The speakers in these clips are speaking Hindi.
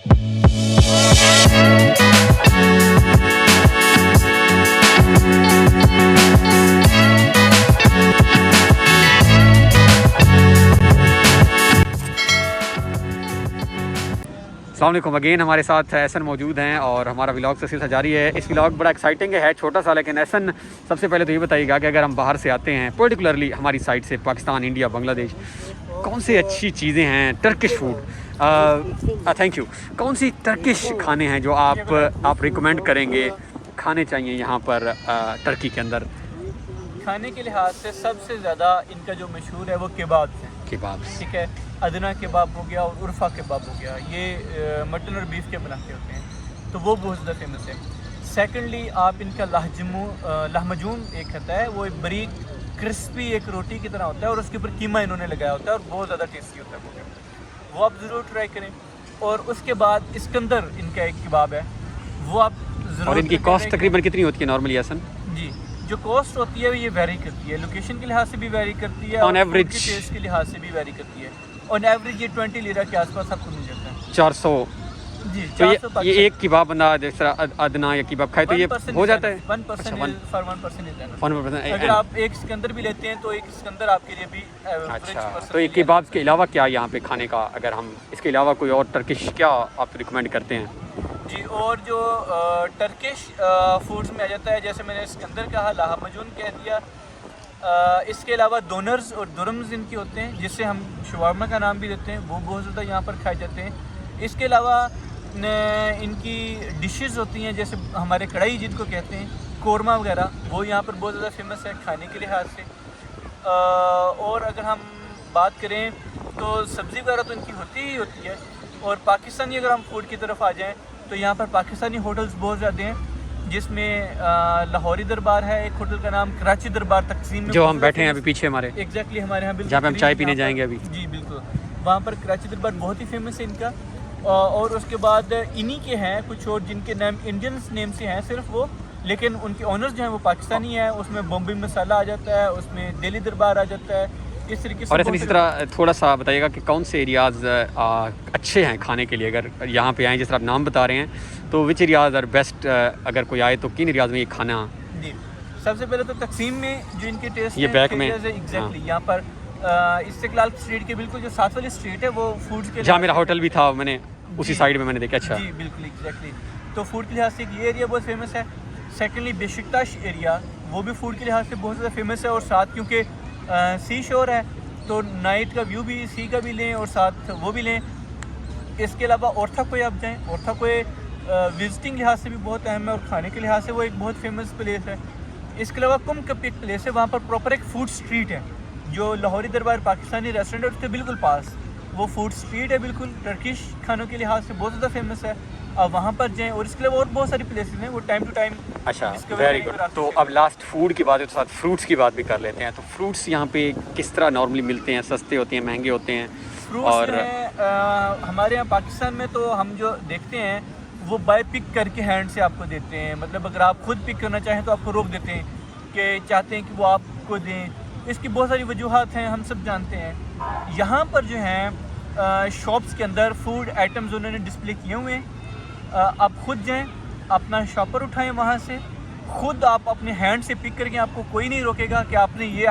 अस्सलाम वालेकुम अगेन, हमारे साथ एहसन मौजूद हैं और हमारा व्लॉग का सिलसिला जारी है। इस व्लॉग बड़ा एक्साइटिंग है, छोटा सा, लेकिन एहसन सबसे पहले तो ये बताइएगा कि अगर हम बाहर से आते हैं, पर्टिकुलरली हमारी साइड से पाकिस्तान, इंडिया, बांग्लादेश, कौन सी अच्छी चीज़ें हैं टर्किश फूड, थैंक यू, कौन सी टर्किश खाने हैं जो आप रिकमेंड करेंगे खाने चाहिए यहाँ पर टर्की के अंदर? खाने के लिहाज से सबसे ज़्यादा इनका जो मशहूर है वो केबाब है। केबाब, ठीक है, अदना केबाब हो गया और उर्फा केबाब हो गया, ये मटन और बीफ के बनाते होते हैं, तो वो बहुत ज़्यादा फेमस है। सेकेंडली आप इनका लहमजूम एक होता है, वो एक बरीक क्रिस्पी एक रोटी की तरह होता है और उसके ऊपर कीमा इन्होंने लगाया होता है और बहुत ज़्यादा टेस्टी होता है वो आप ज़रूर ट्राई करें। और उसके बाद इस्कंदर इनका एक कबाब है, वो आप ज़रूर। और इनकी कॉस्ट तकरीबन कितनी होती है नॉर्मली एहसन? जी, जो कॉस्ट होती है ये वेरी करती है, लोकेशन के लिहाज से भी वेरी करती है, ऑन एवरेज टेस्ट के लिहाज से भी वेरी करती है। ऑन एवरेज ये 20 लीरा के आसपास आपको मिल जाता है। 400 जी, तो ये एक कबाब बंदा जिस तरह अदना या कबाब खाए तो ये हो जाता है 1%। अगर आप एक सिकंदर भी लेते हैं तो एक सिकंदर आपके लिए भी अच्छा। तो ये कबाब के अलावा क्या यहाँ पे खाने का, अगर हम इसके अलावा कोई और टर्किश क्या आप रिकमेंड करते हैं? जी, और जो टर्किश फूड्स में आ जाता है, जैसे मैंने सिकंदर कहा, लाहमजून कह दिया, इसके अलावा डोनर्स और दुरम्स इनके होते हैं, जिससे हम शवारमा का नाम भी देते हैं, वो बहुत ज़्यादा यहाँ पर खाए जाते हैं। इसके अलावा इनकी डिशेस होती हैं, जैसे हमारे कढ़ाई जिनको कहते हैं, कोरमा वगैरह, वो यहाँ पर बहुत ज़्यादा फेमस है खाने के लिहाज से। और अगर हम बात करें तो सब्ज़ी वगैरह तो इनकी होती ही होती है। और पाकिस्तानी अगर हम फूड की तरफ आ जाएँ तो यहाँ पर पाकिस्तानी होटल्स बहुत ज़्यादा हैं, जिसमें लाहौरी दरबार है, एक होटल का नाम कराची दरबार तकसीम में, जो हम बैठे हैं अभी पीछे हमारे, एग्जैक्टली हमारे यहाँ, जहाँ पे हम चाय पीने जाएंगे अभी। जी बिल्कुल, वहाँ पर कराची दरबार बहुत ही फेमस है इनका। और उसके बाद इन्हीं के हैं कुछ और जिनके नाम इंडियन नेम से हैं सिर्फ वो, लेकिन उनके ओनर्स जो हैं वो पाकिस्तानी हैं। उसमें बॉम्बे मसाला आ जाता है, उसमें दिल्ली दरबार आ जाता है, इस तरीके से। और ऐसे इसी तरह थोड़ा सा बताइएगा कि कौन से एरियाज़ अच्छे हैं खाने के लिए, अगर यहाँ पे आएँ, जिस तरह आप नाम बता रहे हैं, तो विच एरियाज़ आर बेस्ट, अगर कोई आए तो किन एरियाज़ में ये खाना? जी, सबसे पहले तो तकसीम में जो इनके टेस्ट ये बैक में एग्जैक्टली यहाँ पर इस्तिकलाल स्ट्रीट के बिल्कुल जो साथ वाली स्ट्रीट है वो फूड्स के, जहाँ मेरा होटल भी था, मैंने उसी साइड में मैंने देखा। अच्छा जी बिल्कुल एग्जैक्टली, तो फूड के लिहाज से ये एरिया बहुत फेमस है। सेकेंडली बेशिकताश एरिया, वो भी फूड के लिहाज से बहुत ज़्यादा फेमस है, और साथ क्योंकि सी शोर है तो नाइट का व्यू भी सी का भी लें और साथ वो भी लें। इसके अलावा औरथा कोई आप जाएँ, औरथा कोई विजिटिंग लिहाज से भी बहुत अहम है और खाने के लिहाज से वो एक बहुत फेमस प्लेस है। इसके अलावा कुम कप एक प्लेस है, वहाँ पर प्रॉपर एक फूड स्ट्रीट है, जो लाहौरी दरबार पाकिस्तानी रेस्टोरेंट है उसके बिल्कुल पास वो फूड स्ट्रीट है, बिल्कुल टर्किश खानों के लिहाज से बहुत ज़्यादा फेमस है। अब वहाँ पर जाएँ, और इसके अलावा और बहुत सारी प्लेसेस हैं, वो टाइम टू टाइम। अच्छा, वेरी गुड। तो अब लास्ट फूड की बात है तो साथ फ्रूट्स की बात भी कर लेते हैं। तो फ्रूट्स यहाँ पे किस तरह नॉर्मली मिलते हैं? सस्ते होते हैं, महंगे होते हैं? और हमारे यहाँ पाकिस्तान में तो हम जो देखते हैं वो बाय पिक करके हैंड से आपको देते हैं, मतलब अगर आप खुद पिक करना चाहें तो आपको रोक देते हैं कि चाहते हैं कि वो आपको दें। इसकी बहुत सारी वजूहात हैं, हम सब जानते हैं। यहाँ पर जो हैं शॉप्स के अंदर फूड आइटम्स उन्होंने डिस्प्ले किए हुए हैं, आप खुद जाएं, अपना शॉपर उठाएं, वहाँ से खुद आप अपने हैंड से पिक करके, आपको कोई नहीं रोकेगा कि आपने ये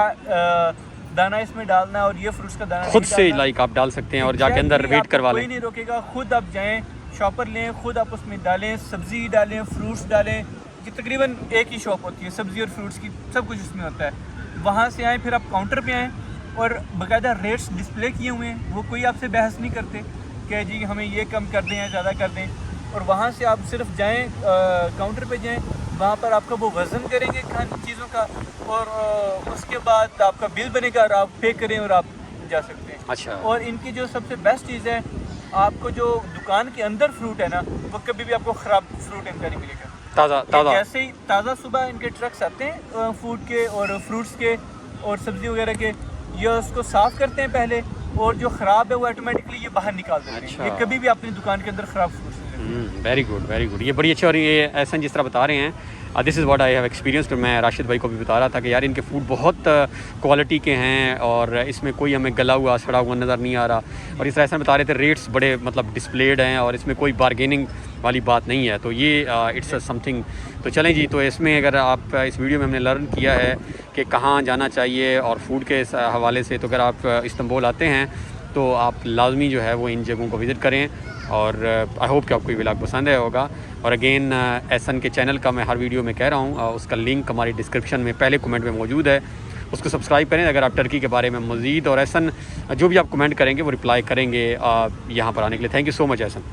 दाना इसमें डालना है और ये फ्रूट्स का दाना खुद से लाइक आप डाल सकते हैं और जाके अंदर वेट करवा लें, कोई नहीं रोकेगा। खुद आप जाएँ, शॉपर लें, खुद आप उसमें डालें, सब्ज़ी डालें, फ्रूट्स डालें, ये तकरीबन एक ही शॉप होती है, सब्ज़ी और फ्रूट्स की सब कुछ उसमें होता है। वहाँ से आएँ, फिर आप काउंटर पे आएँ और बाकायदा रेट्स डिस्प्ले किए हुए हैं, वो कोई आपसे बहस नहीं करते कि जी हमें ये कम कर दें या ज़्यादा कर दें। और वहाँ से आप सिर्फ जाएँ, काउंटर पे जाएँ, वहाँ पर आपका वो वज़न करेंगे खाने चीज़ों का, और उसके बाद आपका बिल बनेगा और आप पे करें और आप जा सकते हैं। अच्छा। और इनकी जो सबसे बेस्ट चीज़ है, आपको जो दुकान के अंदर फ्रूट है ना, वो कभी भी आपको ख़राब फ्रूट इनका नहीं मिलेगा, ताज़ा। जैसे ही ताज़ा सुबह इनके ट्रक्स आते हैं फूड के और फ्रूट्स के और सब्ज़ी वगैरह के, ये उसको साफ़ करते हैं पहले, और जो ख़राब है वो ऑटोमेटिकली ये बाहर निकाल देते हैं। अच्छा। ये कभी भी अपनी दुकान के अंदर ख़राब फ्रूट्स नहीं। Very good, very good. ये बड़ी अच्छी, और ये ऐसा जिस तरह बता रहे हैं this is what I have experienced. मैं राशिद भाई को भी बता रहा था कि यार इनके फ़ूड बहुत क्वालिटी के हैं और इसमें कोई हमें गला हुआ सड़ा हुआ नज़र नहीं आ रहा। और इस तरह से बता रहे थे रेट्स बड़े मतलब डिस्प्लेड हैं और इसमें कोई बारगेनिंग वाली बात नहीं है। तो ये इट्स समथिंग। तो चलें जी, तो इसमें अगर आप इस वीडियो में हमने लर्न किया है कि कहाँ जाना चाहिए और फूड के हवाले से, तो अगर आप इस्तांबुल आते हैं तो आप लाजमी जो है वो इन जगहों को विज़िट करें। और आई होप कि आपको ये व्लॉग पसंद आया होगा। और अगेन एहसन के चैनल का मैं हर वीडियो में कह रहा हूँ, उसका लिंक हमारी डिस्क्रिप्शन में पहले कमेंट में मौजूद है, उसको सब्सक्राइब करें अगर आप टर्की के बारे में मज़ीद। और एहसन जो भी आप कमेंट करेंगे वो रिप्लाई करेंगे यहाँ पर आने के लिए। Thank you so much Ehsan.